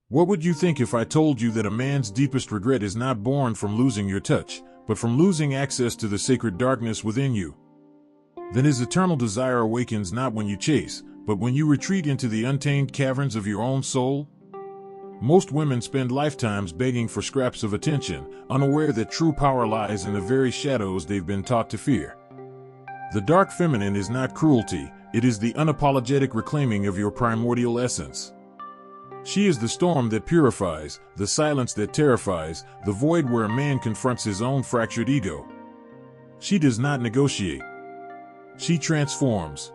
What would you think if I told you that a man's deepest regret is not born from losing your touch, but from losing access to the sacred darkness within you? Then his eternal desire awakens not when you chase, but when you retreat into the untamed caverns of your own soul? Most women spend lifetimes begging for scraps of attention, unaware that true power lies in the very shadows they've been taught to fear. The dark feminine is not cruelty, it is the unapologetic reclaiming of your primordial essence. She is the storm that purifies, the silence that terrifies, the void where a man confronts his own fractured ego. She does not negotiate. She transforms.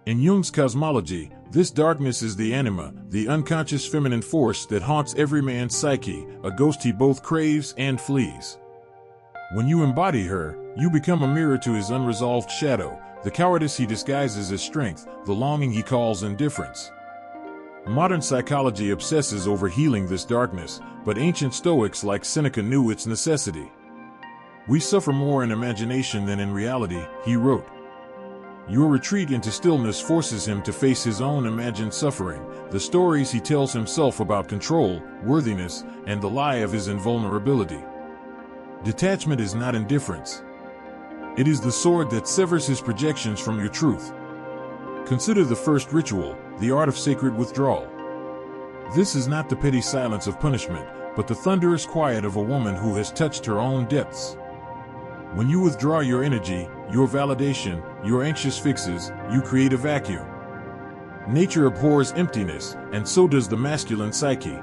In Jung's cosmology, this darkness is the anima, the unconscious feminine force that haunts every man's psyche, a ghost he both craves and flees. When you embody her, you become a mirror to his unresolved shadow, the cowardice he disguises as strength, the longing he calls indifference. Modern psychology obsesses over healing this darkness, but ancient Stoics like Seneca knew its necessity. We suffer more in imagination than in reality, he wrote. Your retreat into stillness forces him to face his own imagined suffering, the stories he tells himself about control, worthiness, and the lie of his invulnerability. Detachment is not indifference. It is the sword that severs his projections from your truth. Consider the first ritual, the art of sacred withdrawal. This is not the petty silence of punishment, but the thunderous quiet of a woman who has touched her own depths. When you withdraw your energy, your validation, your anxious fixes, you create a vacuum. Nature abhors emptiness, and so does the masculine psyche.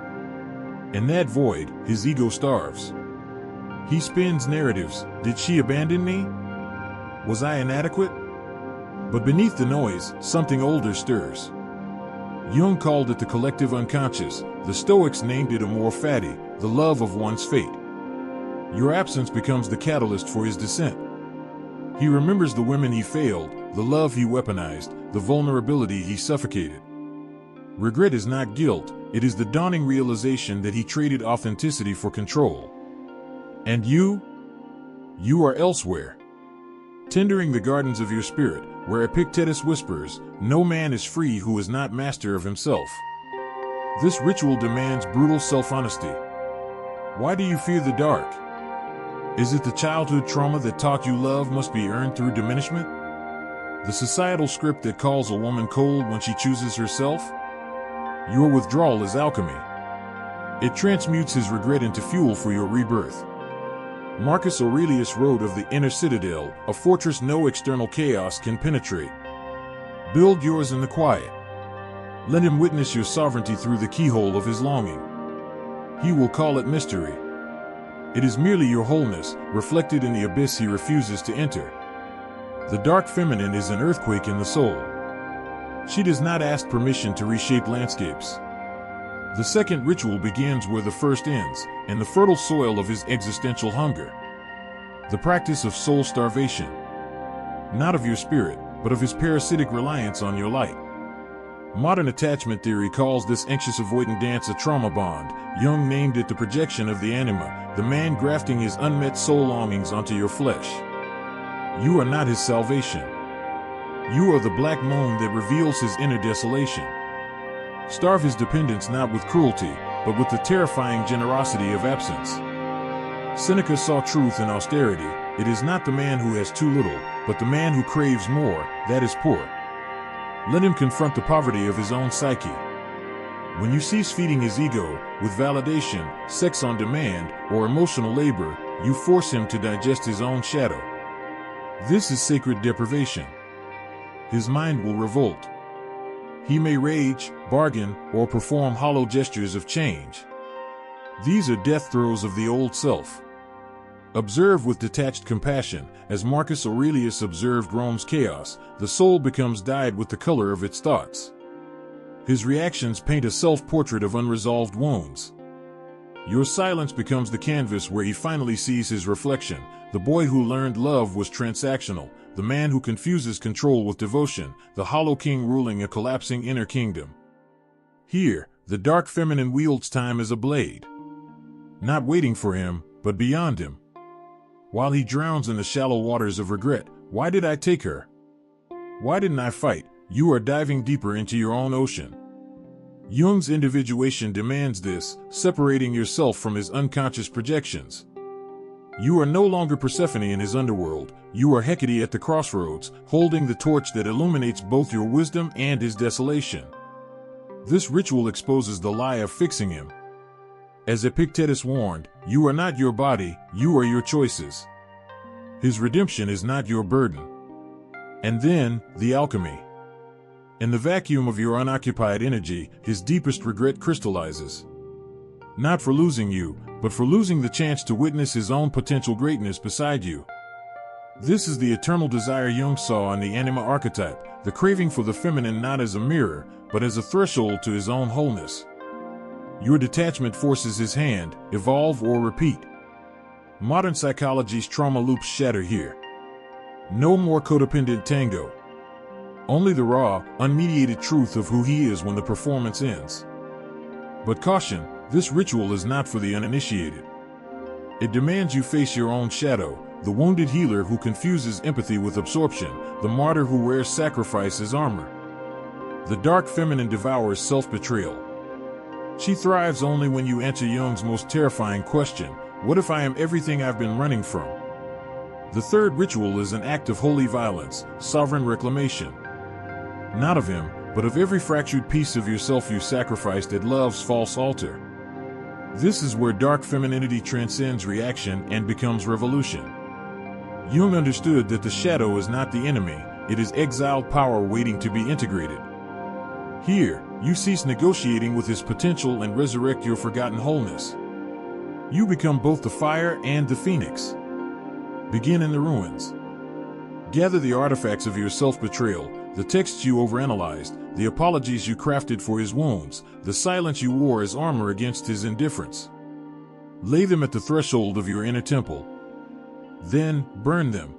In that void, his ego starves. He spins narratives. Did she abandon me? Was I inadequate? But beneath the noise, something older stirs. Jung called it the collective unconscious. The Stoics named it amor fati, the love of one's fate. Your absence becomes the catalyst for his descent. He remembers the women he failed, the love he weaponized, the vulnerability he suffocated. Regret is not guilt, it is the dawning realization that he traded authenticity for control. And you? You are elsewhere. Tendering the gardens of your spirit, where Epictetus whispers, no man is free who is not master of himself. This ritual demands brutal self-honesty. Why do you fear the dark? Is it the childhood trauma that taught you love must be earned through diminishment? The societal script that calls a woman cold when she chooses herself? Your withdrawal is alchemy. It transmutes his regret into fuel for your rebirth. Marcus Aurelius wrote of the inner citadel, a fortress no external chaos can penetrate. Build yours in the quiet. Let him witness your sovereignty through the keyhole of his longing. He will call it mystery. It is merely your wholeness, reflected in the abyss he refuses to enter. The dark feminine is an earthquake in the soul. She does not ask permission to reshape landscapes. The second ritual begins where the first ends, in the fertile soil of his existential hunger. The practice of soul starvation. Not of your spirit, but of his parasitic reliance on your light. Modern attachment theory calls this anxious avoidant dance a trauma bond. Jung named it the projection of the anima, the man grafting his unmet soul longings onto your flesh. You are not his salvation. You are the black moon that reveals his inner desolation. Starve his dependence not with cruelty, but with the terrifying generosity of absence. Seneca saw truth in austerity. It is not the man who has too little, but the man who craves more, that is poor. Let him confront the poverty of his own psyche. When you cease feeding his ego, with validation, sex on demand, or emotional labor, you force him to digest his own shadow. This is sacred deprivation. His mind will revolt. He may rage, bargain, or perform hollow gestures of change. These are death throes of the old self. Observe with detached compassion, as Marcus Aurelius observed Rome's chaos, the soul becomes dyed with the color of its thoughts. His reactions paint a self-portrait of unresolved wounds. Your silence becomes the canvas where he finally sees his reflection. The boy who learned love was transactional, the man who confuses control with devotion, the hollow king ruling a collapsing inner kingdom. Here, the dark feminine wields time as a blade. Not waiting for him, but beyond him. While he drowns in the shallow waters of regret, why did I take her? Why didn't I fight? You are diving deeper into your own ocean. Jung's individuation demands this, separating yourself from his unconscious projections. You are no longer Persephone in his underworld, you are Hecate at the crossroads, holding the torch that illuminates both your wisdom and his desolation. This ritual exposes the lie of fixing him. As Epictetus warned, you are not your body, you are your choices. His redemption is not your burden. And then, the alchemy. In the vacuum of your unoccupied energy, his deepest regret crystallizes. Not for losing you, but for losing the chance to witness his own potential greatness beside you. This is the eternal desire Jung saw in the anima archetype, the craving for the feminine not as a mirror, but as a threshold to his own wholeness. Your detachment forces his hand, evolve or repeat. Modern psychology's trauma loops shatter here. No more codependent tango. Only the raw, unmediated truth of who he is when the performance ends. But caution, this ritual is not for the uninitiated. It demands you face your own shadow, the wounded healer who confuses empathy with absorption, the martyr who wears sacrifice as armor. The dark feminine devours self-betrayal. She thrives only when you answer Jung's most terrifying question, what if I am everything I've been running from? The third ritual is an act of holy violence, sovereign reclamation. Not of him, but of every fractured piece of yourself you sacrificed at love's false altar. This is where dark femininity transcends reaction and becomes revolution. Jung understood that the shadow is not the enemy, it is exiled power waiting to be integrated. Here, you cease negotiating with his potential and resurrect your forgotten wholeness. You become both the fire and the phoenix. Begin in the ruins. Gather the artifacts of your self-betrayal, the texts you overanalyzed, the apologies you crafted for his wounds, the silence you wore as armor against his indifference. Lay them at the threshold of your inner temple. Then, burn them.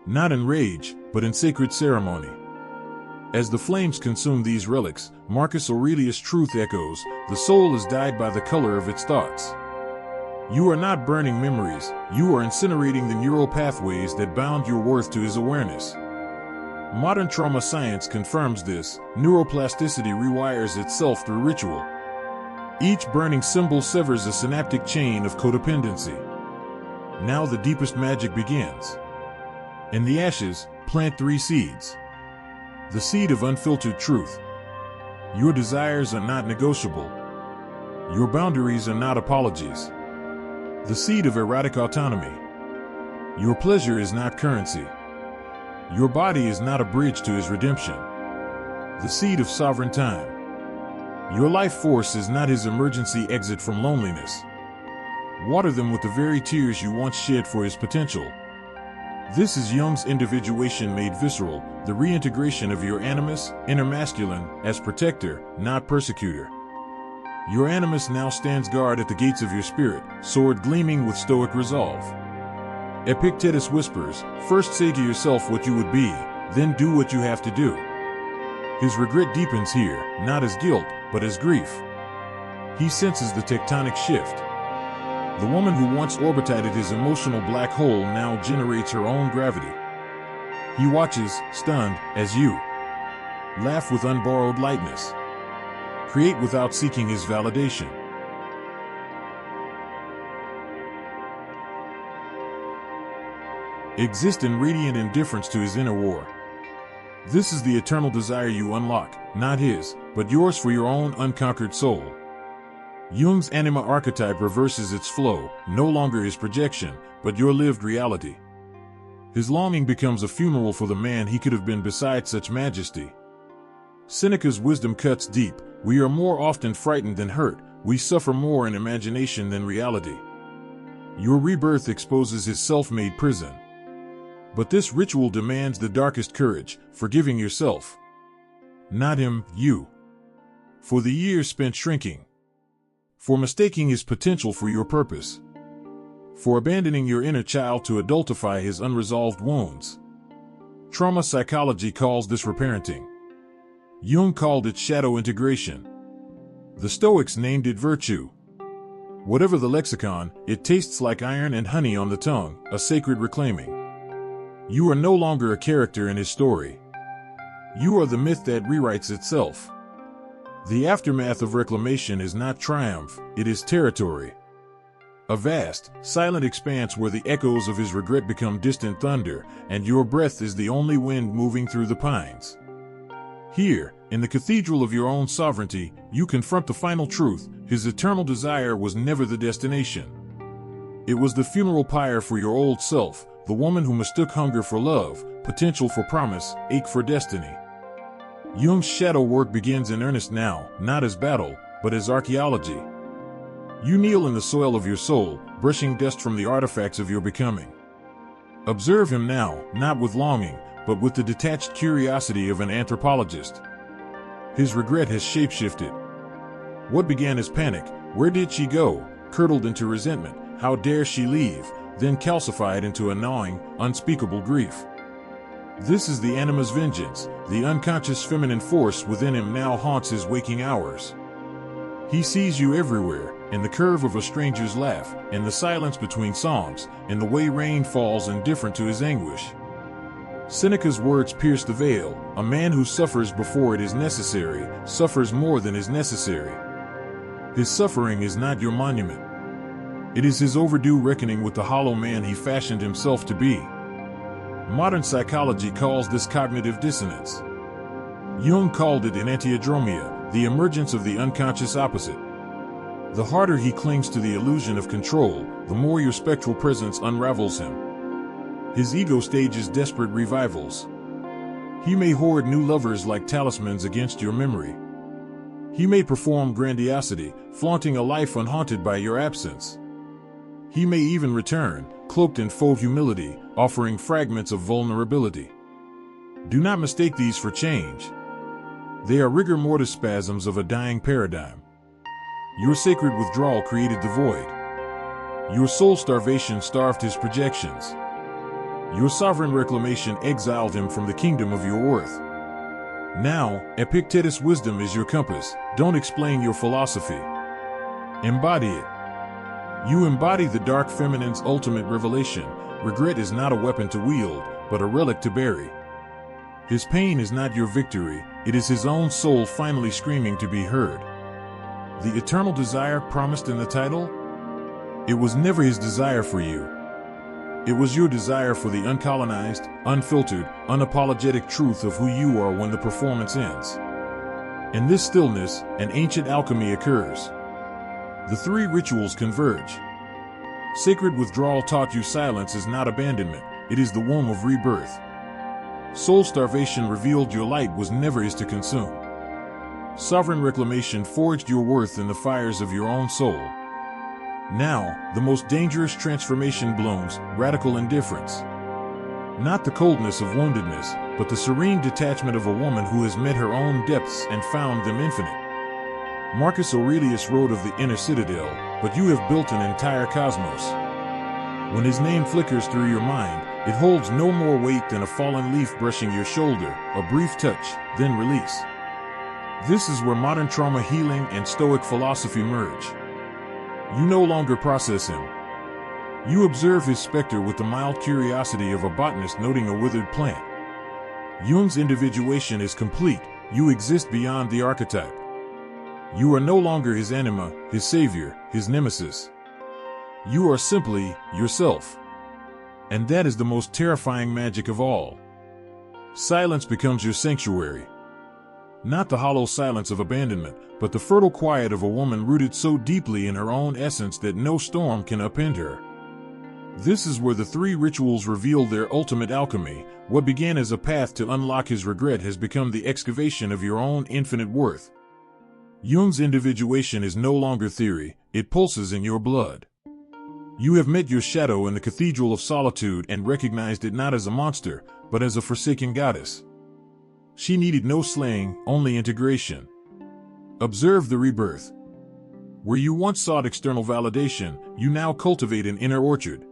Not in rage, but in sacred ceremony. As the flames consume these relics, Marcus Aurelius' truth echoes, the soul is dyed by the color of its thoughts. You are not burning memories, you are incinerating the neural pathways that bound your worth to his awareness. Modern trauma science confirms this, neuroplasticity rewires itself through ritual. Each burning symbol severs a synaptic chain of codependency. Now the deepest magic begins. In the ashes, plant 3 seeds. The seed of unfiltered truth. Your desires are not negotiable. Your boundaries are not apologies. The seed of erotic autonomy. Your pleasure is not currency. Your body is not a bridge to his redemption. The seed of sovereign time. Your life force is not his emergency exit from loneliness. Water them with the very tears you once shed for his potential. This is Jung's individuation made visceral, the reintegration of your animus, inner masculine, as protector, not persecutor. Your animus now stands guard at the gates of your spirit, sword gleaming with stoic resolve. Epictetus whispers, first say to yourself what you would be, then do what you have to do. His regret deepens here, not as guilt, but as grief. He senses the tectonic shift. The woman who once orbitated his emotional black hole now generates her own gravity. He watches, stunned, as you laugh with unborrowed lightness. Create without seeking his validation. Exist in radiant indifference to his inner war. This is the eternal desire you unlock, not his, but yours for your own unconquered soul. Jung's anima archetype reverses its flow, no longer his projection, but your lived reality. His longing becomes a funeral for the man he could have been beside such majesty. Seneca's wisdom cuts deep. We are more often frightened than hurt, we suffer more in imagination than reality. Your rebirth exposes his self-made prison. But this ritual demands the darkest courage, forgiving yourself. Not him, you. For the years spent shrinking. For mistaking his potential for your purpose. For abandoning your inner child to adultify his unresolved wounds. Trauma psychology calls this reparenting. Jung called it shadow integration. The Stoics named it virtue. Whatever the lexicon, it tastes like iron and honey on the tongue, a sacred reclaiming. You are no longer a character in his story. You are the myth that rewrites itself. The aftermath of reclamation is not triumph, it is territory. A vast, silent expanse where the echoes of his regret become distant thunder, and your breath is the only wind moving through the pines. Here, in the cathedral of your own sovereignty, you confront the final truth: his eternal desire was never the destination. It was the funeral pyre for your old self, the woman who mistook hunger for love, potential for promise, ache for destiny. Jung's shadow work begins in earnest now, not as battle, but as archaeology. You kneel in the soil of your soul, brushing dust from the artifacts of your becoming. Observe him now, not with longing, but with the detached curiosity of an anthropologist. His regret has shapeshifted. What began as panic, where did she go, curdled into resentment, how dare she leave, then calcified into a gnawing, unspeakable grief. This is the animus vengeance, the unconscious feminine force within him now haunts his waking hours. He sees you everywhere, in the curve of a stranger's laugh, in the silence between songs, in the way rain falls indifferent to his anguish. Seneca's words pierce the veil: a man who suffers before it is necessary, suffers more than is necessary. His suffering is not your monument. It is his overdue reckoning with the hollow man he fashioned himself to be. Modern psychology calls this cognitive dissonance. Jung called it enantiodromia, the emergence of the unconscious opposite. The harder he clings to the illusion of control, the more your spectral presence unravels him. His ego stages desperate revivals. He may hoard new lovers like talismans against your memory. He may perform grandiosity, flaunting a life unhaunted by your absence. He may even return, cloaked in faux humility, offering fragments of vulnerability. Do not mistake these for change. They are rigor mortis spasms of a dying paradigm. Your sacred withdrawal created the void. Your soul starvation starved his projections. Your sovereign reclamation exiled him from the kingdom of your worth. Now, Epictetus' wisdom is your compass. Don't explain your philosophy. Embody it. You embody the dark feminine's ultimate revelation. Regret is not a weapon to wield, but a relic to bury. His pain is not your victory, it is his own soul finally screaming to be heard. The eternal desire promised in the title? It was never his desire for you. It was your desire for the uncolonized, unfiltered, unapologetic truth of who you are when the performance ends. In this stillness, an ancient alchemy occurs. The three rituals converge. Sacred withdrawal taught you silence is not abandonment, it is the womb of rebirth. Soul starvation revealed your light was never is to consume. Sovereign reclamation forged your worth in the fires of your own soul. Now, the most dangerous transformation blooms, radical indifference. Not the coldness of woundedness, but the serene detachment of a woman who has met her own depths and found them infinite. Marcus Aurelius wrote of the inner citadel, but you have built an entire cosmos. When his name flickers through your mind, it holds no more weight than a fallen leaf brushing your shoulder, a brief touch, then release. This is where modern trauma healing and Stoic philosophy merge. You no longer process him. You observe his specter with the mild curiosity of a botanist noting a withered plant. Jung's individuation is complete, you exist beyond the archetype. You are no longer his anima, his savior, his nemesis. You are simply yourself. And that is the most terrifying magic of all. Silence becomes your sanctuary. Not the hollow silence of abandonment, but the fertile quiet of a woman rooted so deeply in her own essence that no storm can upend her. This is where the three rituals reveal their ultimate alchemy. What began as a path to unlock his regret has become the excavation of your own infinite worth. Jung's individuation is no longer theory, it pulses in your blood. You have met your shadow in the cathedral of solitude and recognized it not as a monster, but as a forsaken goddess. She needed no slaying, only integration. Observe the rebirth. Where you once sought external validation, you now cultivate an inner orchard.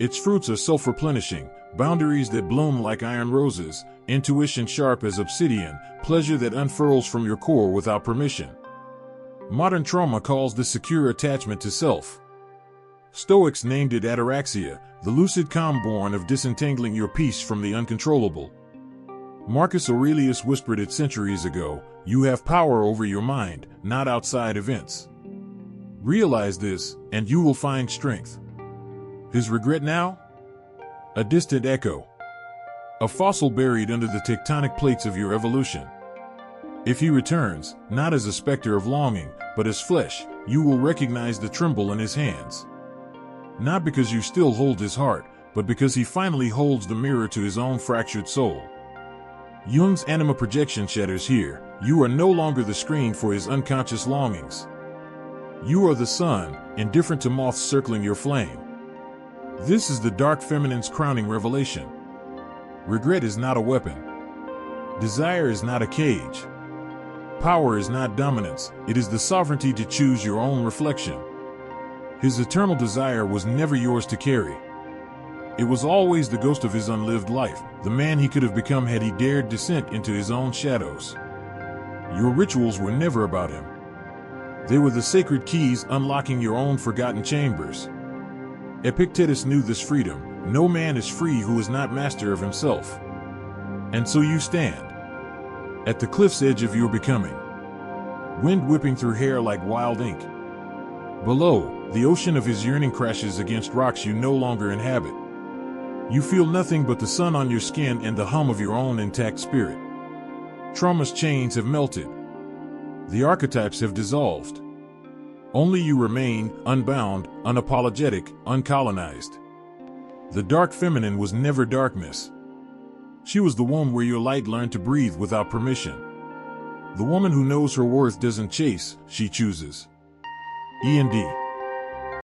Its fruits are self-replenishing, boundaries that bloom like iron roses, intuition sharp as obsidian, pleasure that unfurls from your core without permission. Modern trauma calls this secure attachment to self. Stoics named it ataraxia, the lucid calm born of disentangling your peace from the uncontrollable. Marcus Aurelius whispered it centuries ago, You have power over your mind, not outside events. Realize this, and you will find strength. His regret now? A distant echo. A fossil buried under the tectonic plates of your evolution. If he returns, not as a specter of longing, but as flesh, you will recognize the tremble in his hands. Not because you still hold his heart, but because he finally holds the mirror to his own fractured soul. Jung's anima projection shatters here. You are no longer the screen for his unconscious longings. You are the sun, indifferent to moths circling your flame. This is the dark feminine's crowning revelation. Regret is not a weapon. Desire is not a cage. Power is not dominance, it is the sovereignty to choose your own reflection. His eternal desire was never yours to carry. It was always the ghost of his unlived life, the man he could have become had he dared descent into his own shadows. Your rituals were never about him. They were the sacred keys unlocking your own forgotten chambers. Epictetus knew this freedom. No man is free who is not master of himself. And so you stand at the cliff's edge of your becoming, wind whipping through hair like wild ink. Below, the ocean of his yearning crashes against rocks you no longer inhabit. You feel nothing but the sun on your skin and the hum of your own intact spirit. Trauma's chains have melted. The archetypes have dissolved. Only you remain, unbound, unapologetic, uncolonized. The dark feminine was never darkness. She was the womb where your light learned to breathe without permission. The woman who knows her worth doesn't chase, she chooses. E&D.